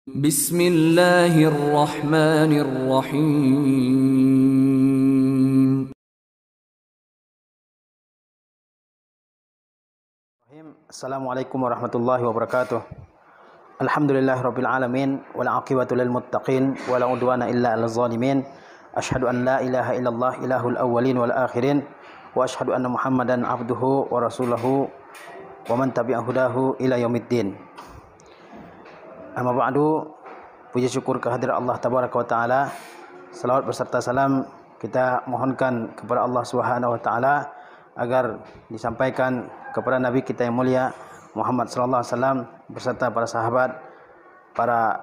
Bismillahirrahmanirrahim. Assalamualaikum warahmatullahi wabarakatuh. Alhamdulillahirabbil alamin wal aqibatu lil muttaqin wala udwana illa 'alal zalimin. Asyhadu an la ilaha illallah ilahul awwalin wal akhirin wa asyhadu anna Muhammadan abduhu wa rasuluhu wa man tabi'a hudahu ila yaumiddin. Amma ba'du, puji syukur kehadirat Allah tabaraka wa taala. Salawat beserta salam kita mohonkan kepada Allah Subhanahu wa taala agar disampaikan kepada Nabi kita yang mulia Muhammad sallallahu alaihi wasallam beserta para sahabat, para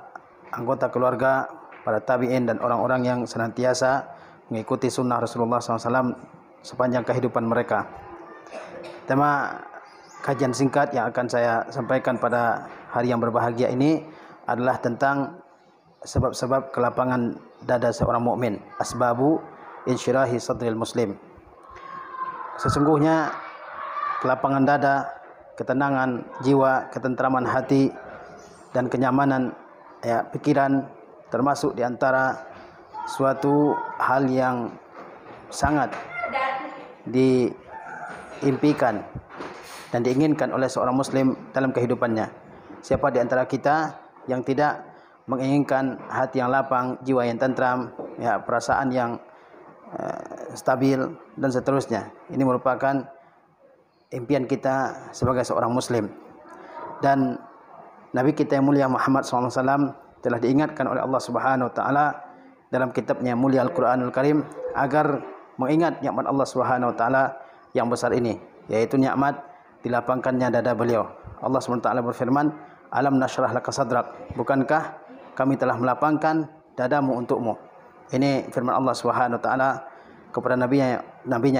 anggota keluarga, para tabi'in dan orang-orang yang senantiasa mengikuti sunnah Rasulullah SAW sepanjang kehidupan mereka. Tema kajian singkat yang akan saya sampaikan pada hari yang berbahagia ini adalah tentang sebab-sebab kelapangan dada seorang mukmin, asbabu insyirahi sadril muslim. Sesungguhnya kelapangan dada, ketenangan jiwa, ketentraman hati dan kenyamanan pikiran termasuk di antara suatu hal yang sangat diimpikan dan diinginkan oleh seorang muslim dalam kehidupannya. Siapa di antara kita yang tidak menginginkan hati yang lapang, jiwa yang tentram, perasaan yang stabil dan seterusnya. Ini merupakan impian kita sebagai seorang muslim. Dan Nabi kita yang mulia Muhammad SAW telah diingatkan oleh Allah Subhanahu wa taala dalam kitabnya mulia Al-Qur'anul Karim agar mengingat nikmat Allah Subhanahu wa taala yang besar ini, yaitu nikmat dilapangkannya dada beliau. Allah Subhanahu wa taala berfirman, "Alam nashrah laka sadrak." Bukankah kami telah melapangkan dadamu untukmu? Ini firman Allah Subhanahu wa taala kepada nabinya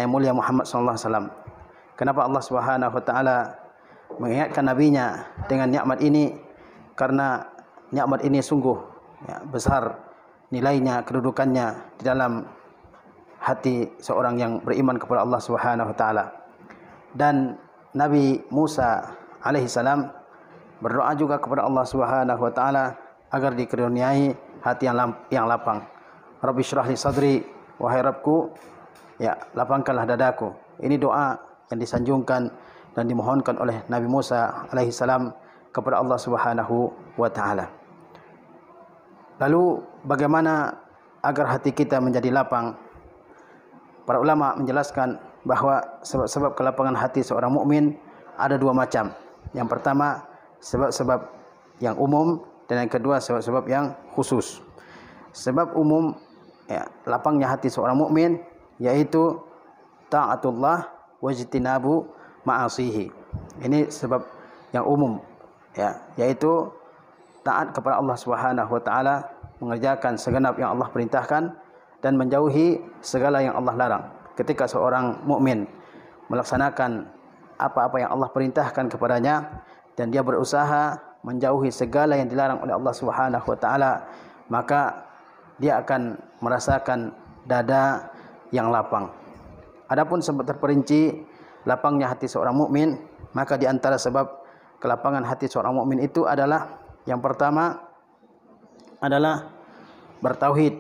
yang mulia Muhammad sallallahu alaihi wasallam. Kenapa Allah Subhanahu wa taala mengingatkan nabinya dengan nikmat ini? Karena nikmat ini sungguh besar nilainya, kedudukannya di dalam hati seorang yang beriman kepada Allah Subhanahu wa taala. Dan Nabi Musa alaihi salam berdoa juga kepada Allah Subhanahu wa taala agar dikaruniai hati yang lapang. Rabbi syrah li sadri, wahai Rabbku, lapangkanlah dadaku. Ini doa yang disanjungkan dan dimohonkan oleh Nabi Musa alaihi salam kepada Allah Subhanahu wa taala. Lalu bagaimana agar hati kita menjadi lapang? Para ulama menjelaskan bahwa sebab-sebab kelapangan hati seorang mukmin ada dua macam. Yang pertama, sebab-sebab yang umum, dan yang kedua sebab-sebab yang khusus. Sebab umum lapangnya hati seorang mukmin yaitu taatullah wajtinabu ma'asihi. Ini sebab yang umum, yaitu taat kepada Allah Subhanahu wa taala, mengerjakan segenap yang Allah perintahkan dan menjauhi segala yang Allah larang. Ketika seorang mukmin melaksanakan apa-apa yang Allah perintahkan kepadanya dan dia berusaha menjauhi segala yang dilarang oleh Allah Subhanahu wa taala, maka dia akan merasakan dada yang lapang. Adapun sebab terperinci lapangnya hati seorang mukmin, maka di antara sebab kelapangan hati seorang mukmin itu adalah yang pertama adalah bertauhid,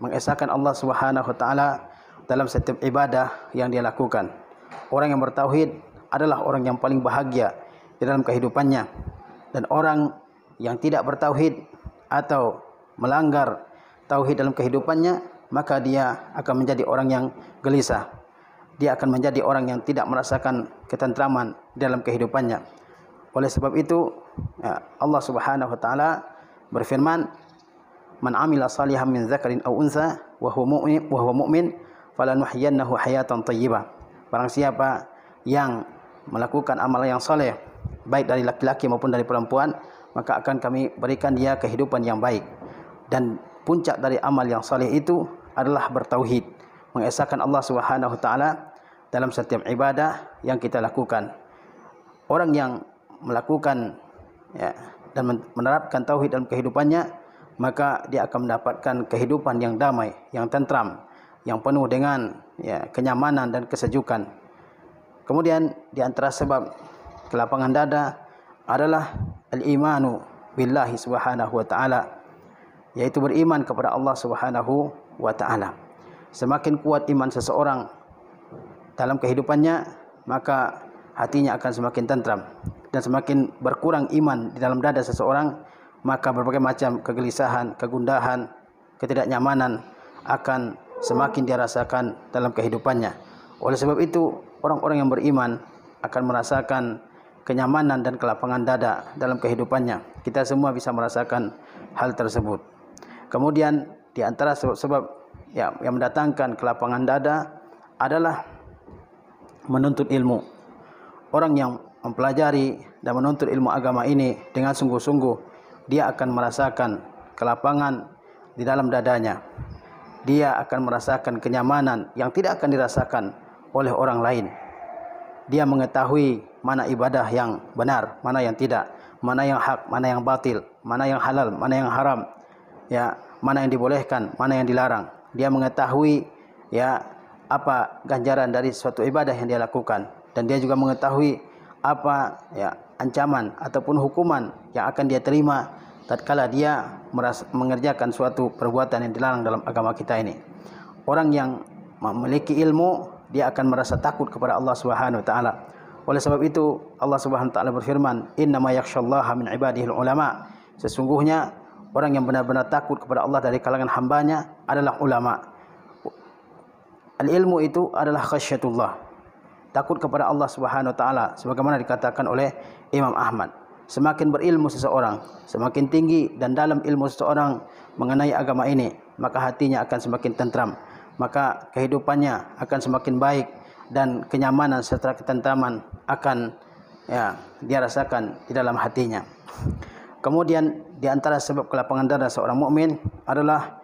mengesahkan Allah Subhanahu wa taala dalam setiap ibadah yang dia lakukan. Orang yang bertauhid adalah orang yang paling bahagia di dalam kehidupannya. Dan orang yang tidak bertauhid atau melanggar tauhid dalam kehidupannya, maka dia akan menjadi orang yang gelisah. Dia akan menjadi orang yang tidak merasakan ketentraman dalam kehidupannya. Oleh sebab itu, Allah Subhanahu wa taala berfirman, "Man 'amila shalihan min dzakarin aw untha wa huwa mu'min falanuhyiyannahu hayatan thayyibah." Barang siapa yang melakukan amalan yang saleh, baik dari laki-laki maupun dari perempuan, maka akan kami berikan dia kehidupan yang baik. Dan puncak dari amal yang saleh itu adalah bertauhid, mengesahkan Allah Subhanahu wa taala dalam setiap ibadah yang kita lakukan. Orang yang melakukan dan menerapkan tauhid dalam kehidupannya, maka dia akan mendapatkan kehidupan yang damai, yang tentram, yang penuh dengan kenyamanan dan kesejukan. Kemudian di antara sebab kelapangan dada adalah al-imanu billahi subhanahu wa ta'ala, yaitu beriman kepada Allah subhanahu wa ta'ala. Semakin kuat iman seseorang dalam kehidupannya, maka hatinya akan semakin tentram. Dan semakin berkurang iman di dalam dada seseorang, maka berbagai macam kegelisahan, kegundahan, ketidaknyamanan akan semakin dirasakan dalam kehidupannya. Oleh sebab itu, orang-orang yang beriman akan merasakan kenyamanan dan kelapangan dada dalam kehidupannya. Kita semua bisa merasakan hal tersebut. Kemudian di antara sebab-sebab yang mendatangkan kelapangan dada adalah menuntut ilmu. Orang yang mempelajari dan menuntut ilmu agama ini dengan sungguh-sungguh, dia akan merasakan kelapangan di dalam dadanya. Dia akan merasakan kenyamanan yang tidak akan dirasakan oleh orang lain. Dia mengetahui mana ibadah yang benar, mana yang tidak, mana yang hak, mana yang batil, mana yang halal, mana yang haram, ya, mana yang dibolehkan, mana yang dilarang. Dia mengetahui ya apa ganjaran dari suatu ibadah yang dia lakukan, dan dia juga mengetahui apa ya ancaman ataupun hukuman yang akan dia terima tatkala dia mengerjakan suatu perbuatan yang dilarang dalam agama kita ini. Orang yang memiliki ilmu, dia akan merasa takut kepada Allah Subhanahu wa taala. Oleh sebab itu Allah Subhanahu wa taala berfirman, "Innama yakhsyallaha min ibadihil ulama." Sesungguhnya orang yang benar-benar takut kepada Allah dari kalangan hambanya adalah ulama. Al-ilmu itu adalah khasyatullah, takut kepada Allah Subhanahu wa taala, sebagaimana dikatakan oleh Imam Ahmad. Semakin berilmu seseorang, semakin tinggi dan dalam ilmu seseorang mengenai agama ini, maka hatinya akan semakin tentram, maka kehidupannya akan semakin baik, dan kenyamanan serta ketentraman akan ya dia rasakan di dalam hatinya. Kemudian di antara sebab kelapangan dada seorang mukmin adalah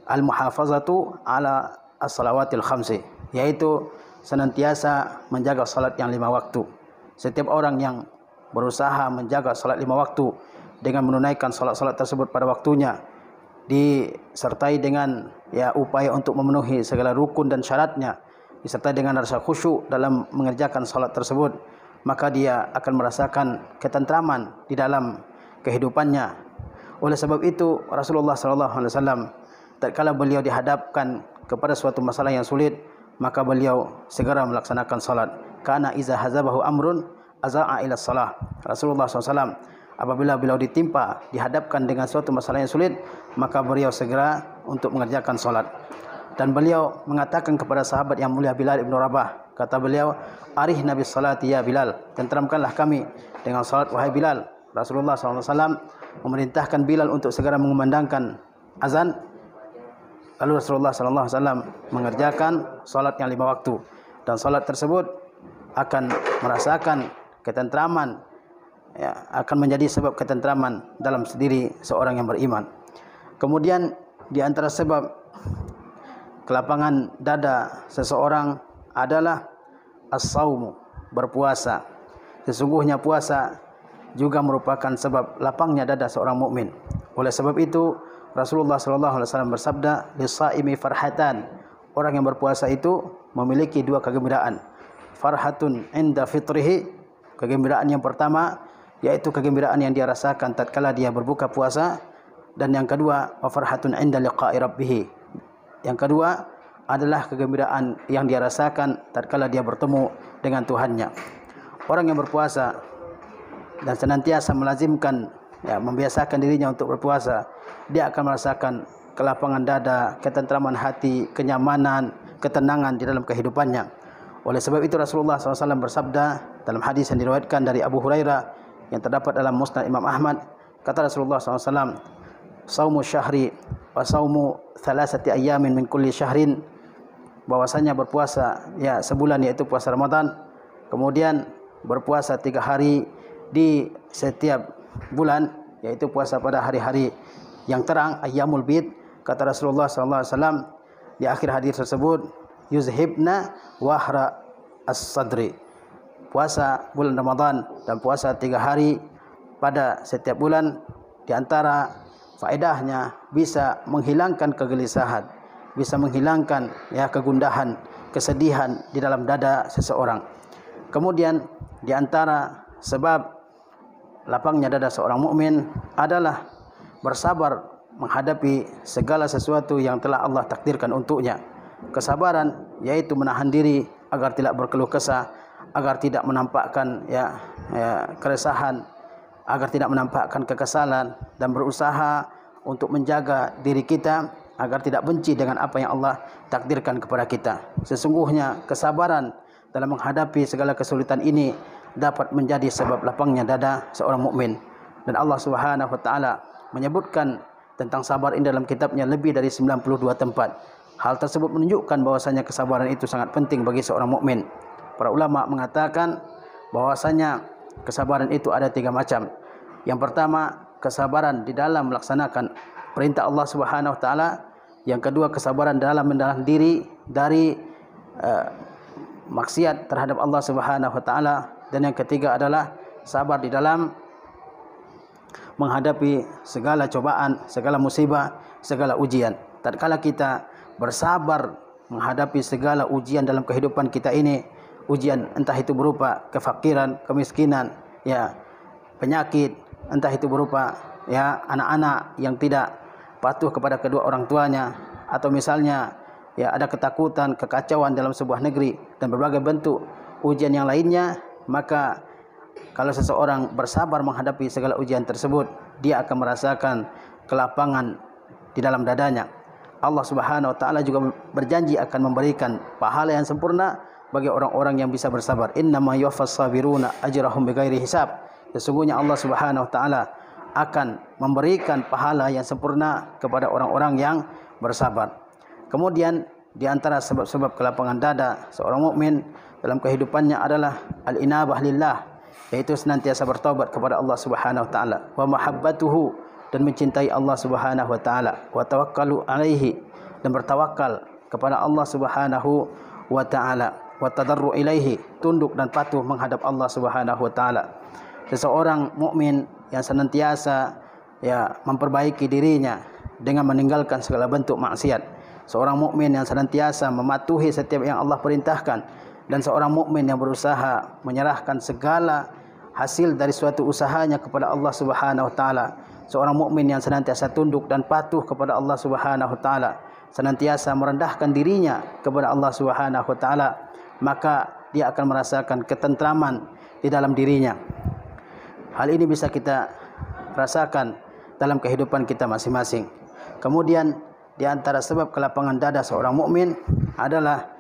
al-muhafazatu ala as-salawatil khamsi, yaitu senantiasa menjaga salat yang 5 waktu. Setiap orang yang berusaha menjaga salat 5 waktu dengan menunaikan salat-salat tersebut pada waktunya, disertai dengan ya upaya untuk memenuhi segala rukun dan syaratnya, disertai dengan rasa khusyuk dalam mengerjakan salat tersebut, maka dia akan merasakan ketentraman di dalam kehidupannya. Oleh sebab itu Rasulullah SAW tatkala beliau dihadapkan kepada suatu masalah yang sulit, maka beliau segera melaksanakan salat. Kana iza hazabahu amrun aza'a ila salah. Rasulullah SAW apabila beliau dihadapkan dengan suatu masalah yang sulit, maka beliau segera untuk mengerjakan salat. Dan beliau mengatakan kepada sahabat yang mulia Bilal ibn Rabah, kata beliau, "Arih Nabi salati ya Bilal, tenteramkanlah kami dengan salat wahai Bilal." Rasulullah SAW memerintahkan Bilal untuk segera mengumandangkan azan. Lalu Rasulullah SAW mengerjakan salat yang 5 waktu, dan salat tersebut akan merasakan ketentraman, ya, akan menjadi sebab ketentraman dalam diri seorang yang beriman. Kemudian di antara sebab kelapangan dada seseorang adalah as-saumu, berpuasa. Sesungguhnya puasa juga merupakan sebab lapangnya dada seorang mukmin. Oleh sebab itu Rasulullah SAW bersabda, "Lis-saimi farhatan." Orang yang berpuasa itu memiliki 2 kegembiraan. Farhatun inda fitrihi, kegembiraan yang pertama yaitu kegembiraan yang dia rasakan tatkala dia berbuka puasa, dan yang kedua wa farhatun inda liqa'i rabbih. Yang kedua adalah kegembiraan yang dia rasakan tatkala dia bertemu dengan Tuhannya. Orang yang berpuasa dan senantiasa melazimkan ya membiasakan dirinya untuk berpuasa, dia akan merasakan kelapangan dada, ketentraman hati, kenyamanan, ketenangan di dalam kehidupannya. Oleh sebab itu Rasulullah SAW bersabda dalam hadis yang diriwayatkan dari Abu Hurairah yang terdapat dalam Musnad Imam Ahmad, kata Rasulullah SAW, "Saumu syahri wa saumu thalathati ayyamin min kulli syahrin." Bahwasanya berpuasa ya sebulan yaitu puasa Ramadan, kemudian berpuasa 3 hari di setiap bulan yaitu puasa pada hari-hari yang terang, ayyamul bid. Kata Rasulullah SAW di akhir hadis tersebut, yuzhibna wahra as-sadri. Puasa bulan Ramadan dan puasa 3 hari pada setiap bulan, di antara faedahnya bisa menghilangkan kegelisahan, bisa menghilangkan ya kegundahan, kesedihan di dalam dada seseorang. Kemudian di antara sebab lapangnya dada seorang mukmin adalah bersabar menghadapi segala sesuatu yang telah Allah takdirkan untuknya. Kesabaran yaitu menahan diri agar tidak berkeluh kesah, agar tidak menampakkan keresahan, agar tidak menampakkan kekesalan, dan berusaha untuk menjaga diri kita agar tidak benci dengan apa yang Allah takdirkan kepada kita. Sesungguhnya kesabaran dalam menghadapi segala kesulitan ini dapat menjadi sebab lapangnya dada seorang mukmin. Dan Allah Subhanahu wa taala menyebutkan tentang sabar ini dalam kitabnya lebih dari 92 tempat. Hal tersebut menunjukkan bahwasanya kesabaran itu sangat penting bagi seorang mukmin. Para ulama mengatakan bahwasanya kesabaran itu ada 3 macam. Yang pertama, kesabaran di dalam melaksanakan perintah Allah Subhanahu wa taala. Yang kedua, kesabaran dalam menahan diri dari maksiat terhadap Allah Subhanahu wa taala, dan yang ketiga adalah sabar di dalam menghadapi segala cobaan, segala musibah, segala ujian. Tatkala kita bersabar menghadapi segala ujian dalam kehidupan kita ini, ujian entah itu berupa kefakiran, kemiskinan, penyakit, entah itu berupa anak-anak yang tidak patuh kepada kedua orang tuanya, atau misalnya ada ketakutan, kekacauan dalam sebuah negeri, dan berbagai bentuk ujian yang lainnya. Maka kalau seseorang bersabar menghadapi segala ujian tersebut, dia akan merasakan kelapangan di dalam dadanya. Allah Subhanahu wa taala juga berjanji akan memberikan pahala yang sempurna bagi orang-orang yang bisa bersabar. Innama yuwaffas sabiruna ajrahum bighairi hisab. Sesungguhnya Allah Subhanahu wa taala akan memberikan pahala yang sempurna kepada orang-orang yang bersabar. Kemudian di antara sebab-sebab kelapangan dada seorang mukmin dalam kehidupannya adalah al-inabah lillah, yaitu senantiasa bertaubat kepada Allah Subhanahu wa taala, wa mahabbatuhu, dan mencintai Allah Subhanahu wa taala, wa tawakkalu alaihi, dan bertawakal kepada Allah Subhanahu wa taala, wa tadarru ilaihi, tunduk dan patuh menghadap Allah Subhanahu wa taala. Seseorang mukmin yang senantiasa memperbaiki dirinya dengan meninggalkan segala bentuk maksiat, seorang mukmin yang senantiasa mematuhi setiap yang Allah perintahkan, dan seorang mukmin yang berusaha menyerahkan segala hasil dari suatu usahanya kepada Allah Subhanahu wa taala, seorang mukmin yang senantiasa tunduk dan patuh kepada Allah Subhanahu wa taala, senantiasa merendahkan dirinya kepada Allah Subhanahu wa taala, maka dia akan merasakan ketentraman di dalam dirinya. Hal ini bisa kita rasakan dalam kehidupan kita masing-masing. Kemudian di antara sebab kelapangan dada seorang mukmin adalah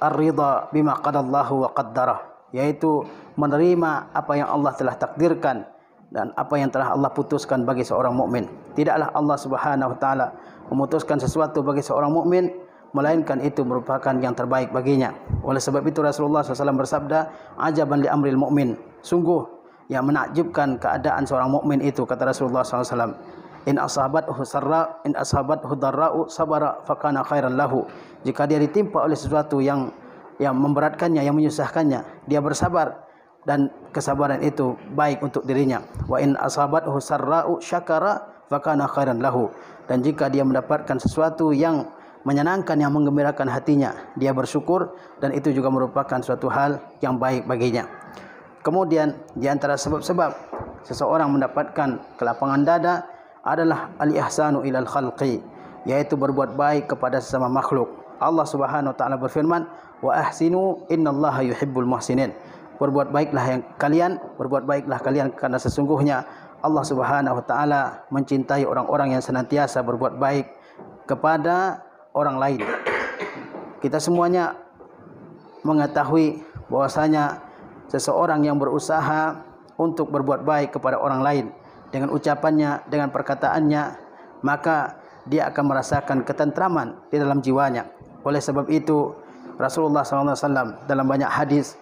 ar-ridha bima qadallahu wa qaddarah, yaitu menerima apa yang Allah telah takdirkan dan apa yang telah Allah putuskan bagi seorang mukmin. Tidaklah Allah Subhanahu wa taala memutuskan sesuatu bagi seorang mukmin melainkan itu merupakan yang terbaik baginya. Oleh sebab itu Rasulullah SAW bersabda, "Ajaban li amril mu'min." Sungguh yang menakjubkan keadaan seorang mukmin itu, kata Rasulullah SAW, "In asabathu sarra, in asabathu darra'u sabara fakana khairan lahu." Jika dia ditimpa oleh sesuatu yang memberatkannya, yang menyusahkannya, dia bersabar, dan kesabaran itu baik untuk dirinya. Wa in asabathu sarra'u syakara fakana khairan lahu. Dan jika dia mendapatkan sesuatu yang menyenangkan, yang menggembirakan hatinya, dia bersyukur, dan itu juga merupakan suatu hal yang baik baginya. Kemudian di antara sebab-sebab seseorang mendapatkan kelapangan dada adalah al-ihsanu ilal khalqi, yaitu berbuat baik kepada sesama makhluk. Allah Subhanahu wa taala berfirman, "Wa ahsinu innallaha yuhibbul muhsinin." Berbuat baiklah kalian karena sesungguhnya Allah Subhanahu wa taala mencintai orang-orang yang senantiasa berbuat baik kepada orang lain. Kita semuanya mengetahui bahwasanya seseorang yang berusaha untuk berbuat baik kepada orang lain dengan ucapannya, dengan perkataannya, maka dia akan merasakan ketentraman di dalam jiwanya. Oleh sebab itu Rasulullah SAW dalam banyak hadis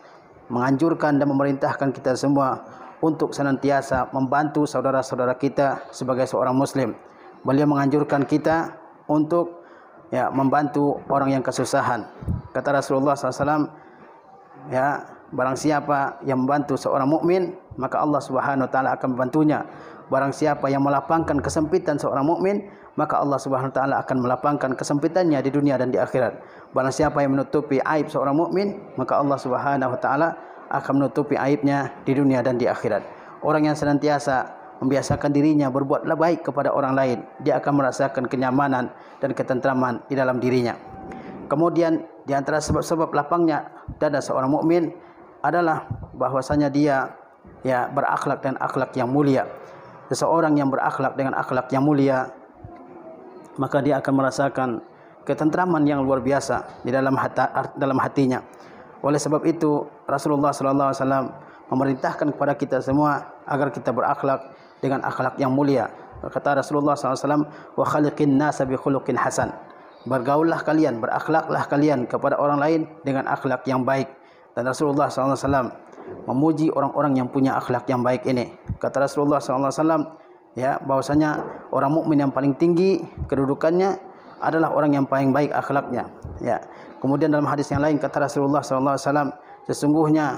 menganjurkan dan memerintahkan kita semua untuk senantiasa membantu saudara-saudara kita sebagai seorang muslim. Beliau menganjurkan kita untuk membantu orang yang kesusahan. Kata Rasulullah SAW, barang siapa yang membantu seorang mukmin, maka Allah Subhanahu wa taala akan membantunya. Barang siapa yang melapangkan kesempitan seorang mukmin, maka Allah Subhanahu wa taala akan melapangkan kesempitannya di dunia dan di akhirat. Barang siapa yang menutupi aib seorang mukmin, maka Allah Subhanahu wa taala akan menutupi aibnya di dunia dan di akhirat. Orang yang senantiasa membiasakan dirinya berbuat baik kepada orang lain, dia akan merasakan kenyamanan dan ketentraman di dalam dirinya. Kemudian di antara sebab-sebab lapangnya dada seorang mukmin adalah bahwasanya dia berakhlak dan akhlak yang mulia. Seseorang yang berakhlak dengan akhlak yang mulia, maka dia akan merasakan ketentraman yang luar biasa di dalam hatinya. Oleh sebab itu Rasulullah SAW memerintahkan kepada kita semua agar kita berakhlak dengan akhlak yang mulia. Kata Rasulullah SAW, wa khaliqin nasa bi khuluqin hasan. Bergaullah kalian, berakhlaklah kalian kepada orang lain dengan akhlak yang baik. Dan Rasulullah SAW memuji orang-orang yang punya akhlak yang baik ini. Kata Rasulullah SAW, bahwasanya orang mukmin yang paling tinggi kedudukannya adalah orang yang paling baik akhlaknya. Kemudian dalam hadis yang lain kata Rasulullah SAW, sesungguhnya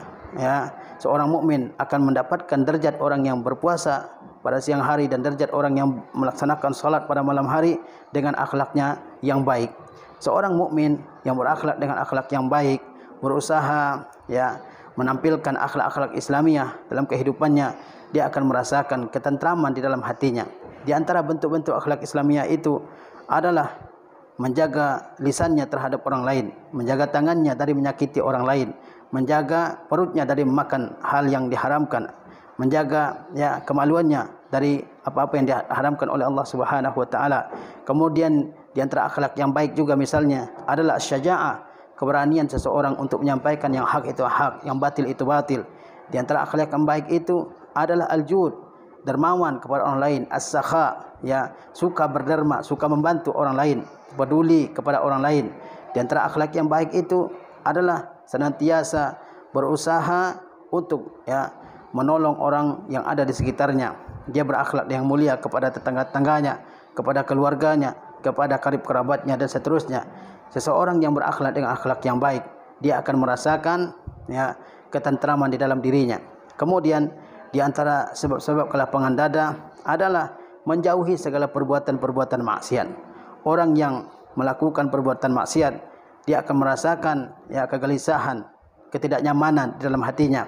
seorang mukmin akan mendapatkan derajat orang yang berpuasa pada siang hari dan derajat orang yang melaksanakan salat pada malam hari dengan akhlaknya yang baik. Seorang mukmin yang berakhlak dengan akhlak yang baik, berusaha menampilkan akhlak-akhlak Islamiyah dalam kehidupannya, dia akan merasakan ketentraman di dalam hatinya. Di antara bentuk-bentuk akhlak Islamiyah itu adalah menjaga lisannya terhadap orang lain, menjaga tangannya dari menyakiti orang lain, menjaga perutnya dari memakan hal yang diharamkan, menjaga kemaluannya dari apa-apa yang diharamkan oleh Allah Subhanahu wa taala. Kemudian di antara akhlak yang baik juga misalnya adalah syaja'ah, keberanian seseorang untuk menyampaikan yang hak itu hak, yang batil itu batil. Di antara akhlak yang baik itu adalah al-jud, dermawan kepada orang lain, as-sakha, suka berderma, suka membantu orang lain, peduli kepada orang lain. Di antara akhlak yang baik itu adalah senantiasa berusaha untuk menolong orang yang ada di sekitarnya. Dia berakhlak yang mulia kepada tetangga-tetangganya, kepada keluarganya, kepada karib kerabatnya dan seterusnya. Seseorang yang berakhlak dengan akhlak yang baik, dia akan merasakan ketentraman di dalam dirinya. Kemudian di antara sebab-sebab kelapangan dada adalah menjauhi segala perbuatan-perbuatan maksiat. Orang yang melakukan perbuatan maksiat, dia akan merasakan kegelisahan, ketidaknyamanan di dalam hatinya.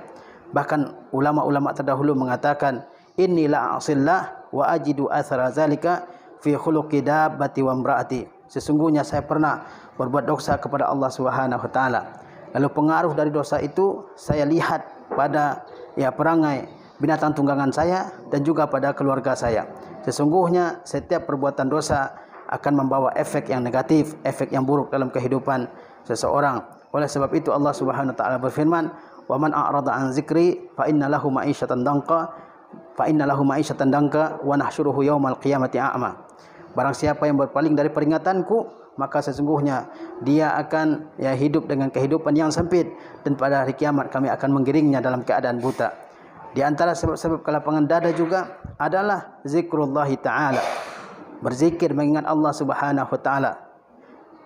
Bahkan ulama-ulama terdahulu mengatakan, inni la a'sillah wa ajidu athara zalika fi khuluqi dabbati wa imraati. Sesungguhnya saya pernah berbuat dosa kepada Allah Subhanahu wa taala. Lalu pengaruh dari dosa itu saya lihat pada perangai binatang tunggangan saya dan juga pada keluarga saya. Sesungguhnya setiap perbuatan dosa akan membawa efek yang negatif, efek yang buruk dalam kehidupan seseorang. Oleh sebab itu Allah Subhanahu wa taala berfirman, "Wa man a'rada an dzikri fa inna lahu ma'isyatan danka wa nahsyuruhu yaumal qiyamati a'ma." Barang siapa yang berpaling dari peringatanku, maka sesungguhnya dia akan hidup dengan kehidupan yang sempit, dan pada hari kiamat kami akan menggiringnya dalam keadaan buta. Di antara sebab-sebab kelapangan dada juga adalah zikrullah ta'ala, berzikir mengingat Allah Subhanahu wa taala.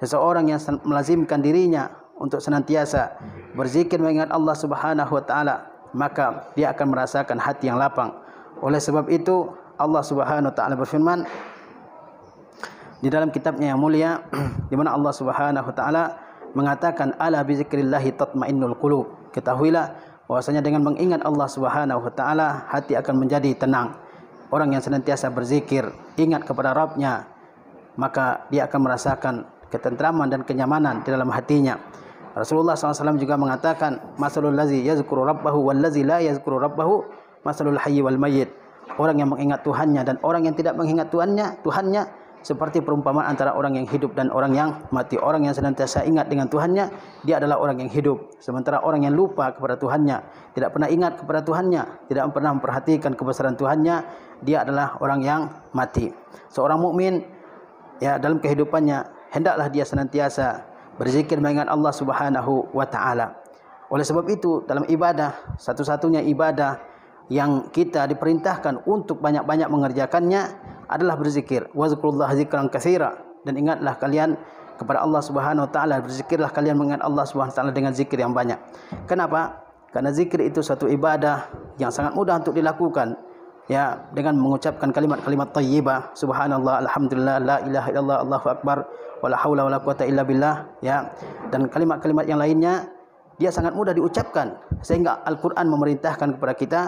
Seseorang yang melazimkan dirinya untuk senantiasa berzikir mengingat Allah Subhanahu wa taala, maka dia akan merasakan hati yang lapang. Oleh sebab itu Allah Subhanahu wa taala berfirman di dalam kitabnya yang mulia, di mana Allah Subhanahu wa taala mengatakan, ala bi zikrillahi tatmainnul qulub. Ketahuilah bahwasanya dengan mengingat Allah Subhanahu wa taala hati akan menjadi tenang. Orang yang senantiasa berzikir, ingat kepada Rabb-Nya, maka dia akan merasakan ketentraman dan kenyamanan di dalam hatinya. Rasulullah SAW juga mengatakan, masalul lazi yazkuru rabbahu wal lazi la yazkuru rabbahu masalul hayyi wal mayyit. Orang yang mengingat Tuhannya dan orang yang tidak mengingat Tuhannya seperti perumpamaan antara orang yang hidup dan orang yang mati. Orang yang senantiasa ingat dengan Tuhannya, dia adalah orang yang hidup. Sementara orang yang lupa kepada Tuhannya, tidak pernah ingat kepada Tuhannya, tidak pernah memperhatikan kebesaran Tuhannya, dia adalah orang yang mati. Seorang mukmin dalam kehidupannya hendaklah dia senantiasa berzikir mengingat Allah Subhanahu wa taala. Oleh sebab itu dalam ibadah, satu-satunya ibadah yang kita diperintahkan untuk banyak-banyak mengerjakannya adalah berzikir. Wazkurullah zikran katsira, dan ingatlah kalian kepada Allah Subhanahu wa taala, berzikirlah kalian mengingat Allah Subhanahu wa taala dengan zikir yang banyak. Kenapa? Karena zikir itu satu ibadah yang sangat mudah untuk dilakukan, dengan mengucapkan kalimat-kalimat thayyibah, subhanallah, alhamdulillah, la ilaha illallah, Allahu akbar, wala haula wala quwata illa billah, dan kalimat-kalimat yang lainnya dia sangat mudah diucapkan, sehingga Al-Qur'an memerintahkan kepada kita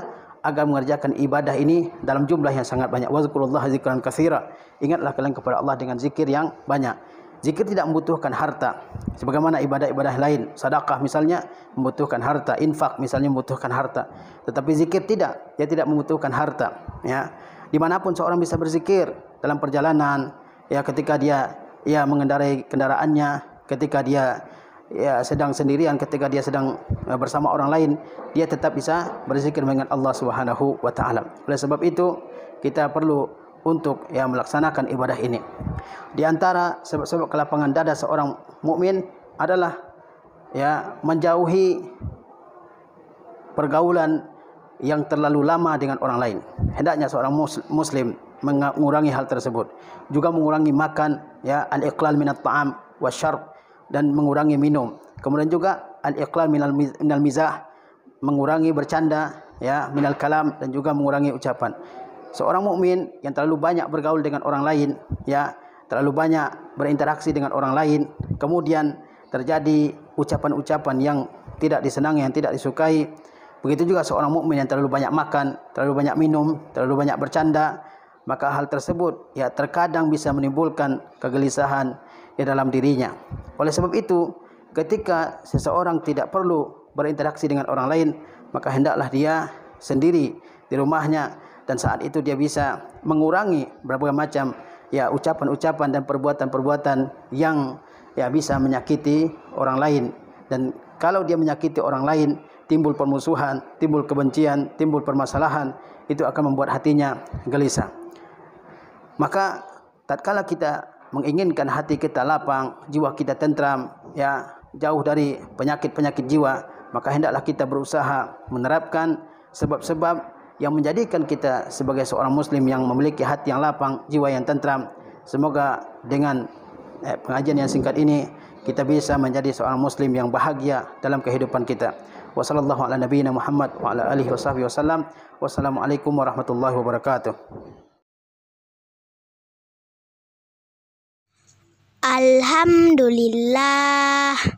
agar mengerjakan ibadah ini dalam jumlah yang sangat banyak. Wazkurullaha dzikran katsira. Ingatlah kalian kepada Allah dengan zikir yang banyak. Zikir tidak membutuhkan harta. Sebagaimana ibadah-ibadah lain, sedekah misalnya membutuhkan harta, infak misalnya membutuhkan harta. Tetapi zikir tidak, dia tidak membutuhkan harta. Ya, dimanapun seorang bisa berzikir, dalam perjalanan, ya ketika dia mengendarai kendaraannya, ketika dia sedang sendirian, ketika dia sedang bersama orang lain, dia tetap bisa berzikir mengingat Allah Subhanahu wa taala. Oleh sebab itu, kita perlu untuk melaksanakan ibadah ini. Di antara sebab-sebab kelapangan dada seorang mukmin adalah menjauhi pergaulan yang terlalu lama dengan orang lain. Hendaknya seorang muslim mengurangi hal tersebut. Juga mengurangi makan, al-iqlal minat ta'am wasyarb, dan mengurangi minum. Kemudian juga al-iqlal minal mizah, mengurangi bercanda, minal kalam, dan juga mengurangi ucapan. Seorang mukmin yang terlalu banyak bergaul dengan orang lain, terlalu banyak berinteraksi dengan orang lain, kemudian terjadi ucapan-ucapan yang tidak disenangi, yang tidak disukai. Begitu juga seorang mukmin yang terlalu banyak makan, terlalu banyak minum, terlalu banyak bercanda, maka hal tersebut terkadang bisa menimbulkan kegelisahan di dalam dirinya. Oleh sebab itu, ketika seseorang tidak perlu berinteraksi dengan orang lain, maka hendaklah dia sendiri di rumahnya, dan saat itu dia bisa mengurangi berbagai macam ucapan-ucapan dan perbuatan-perbuatan yang bisa menyakiti orang lain. Dan kalau dia menyakiti orang lain, timbul permusuhan, timbul kebencian, timbul permasalahan, itu akan membuat hatinya gelisah. Maka tatkala kita menginginkan hati kita lapang, jiwa kita tentram, jauh dari penyakit-penyakit jiwa, maka hendaklah kita berusaha menerapkan sebab-sebab yang menjadikan kita sebagai seorang muslim yang memiliki hati yang lapang, jiwa yang tentram. Semoga dengan pengajian yang singkat ini kita bisa menjadi seorang muslim yang bahagia dalam kehidupan kita. Wassallallahu ala nabiyina Muhammad wa ala alihi wasahbihi wasallam. Wassalamualaikum warahmatullahi wabarakatuh. Alhamdulillah.